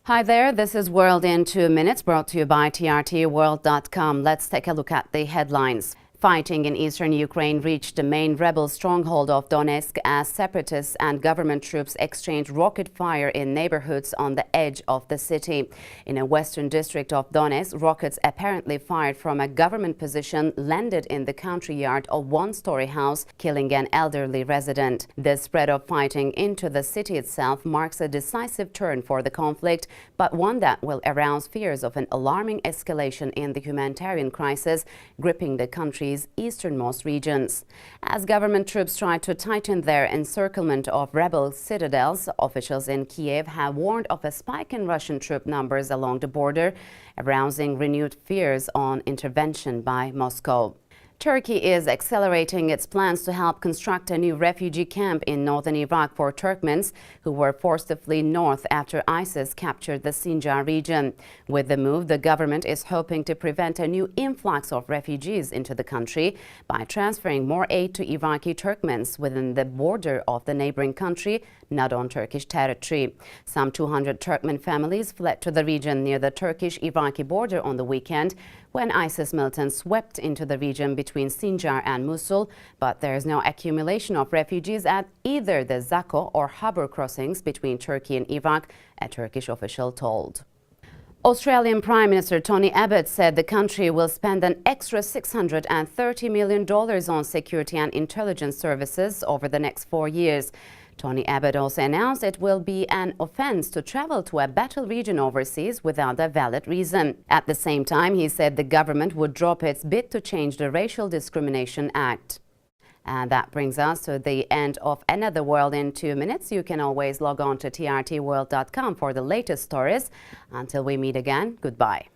Hi there, this is World in 2 Minutes, brought to you by trtworld.com. Let's take a look at the headlines. Fighting in eastern Ukraine reached the main rebel stronghold of Donetsk as separatists and government troops exchanged rocket fire in neighborhoods on the edge of the city. In a western district of Donetsk, rockets apparently fired from a government position landed in the country yard of one-story house, killing an elderly resident. The spread of fighting into the city itself marks a decisive turn for the conflict, but one that will arouse fears of an alarming escalation in the humanitarian crisis gripping the country's easternmost regions. As government troops try to tighten their encirclement of rebel citadels, officials in Kiev have warned of a spike in Russian troop numbers along the border, arousing renewed fears on intervention by Moscow. Turkey is accelerating its plans to help construct a new refugee camp in northern Iraq for Turkmens who were forced to flee north after ISIS captured the Sinjar region. With the move, the government is hoping to prevent a new influx of refugees into the country by transferring more aid to Iraqi Turkmens within the border of the neighboring country, not on Turkish territory. Some 200 Turkmen families fled to the region near the Turkish-Iraqi border on the weekend when ISIS militants swept into the region between Sinjar and Mosul, but there is no accumulation of refugees at either the Zako or Habur crossings between Turkey and Iraq, a Turkish official told. Australian Prime Minister Tony Abbott said the country will spend an extra $630 million on security and intelligence services over the next 4 years. Tony Abbott also announced it will be an offense to travel to a battle region overseas without a valid reason. At the same time, he said the government would drop its bid to change the Racial Discrimination Act. And that brings us to the end of another World in 2 Minutes. You can always log on to trtworld.com for the latest stories. Until we meet again, goodbye.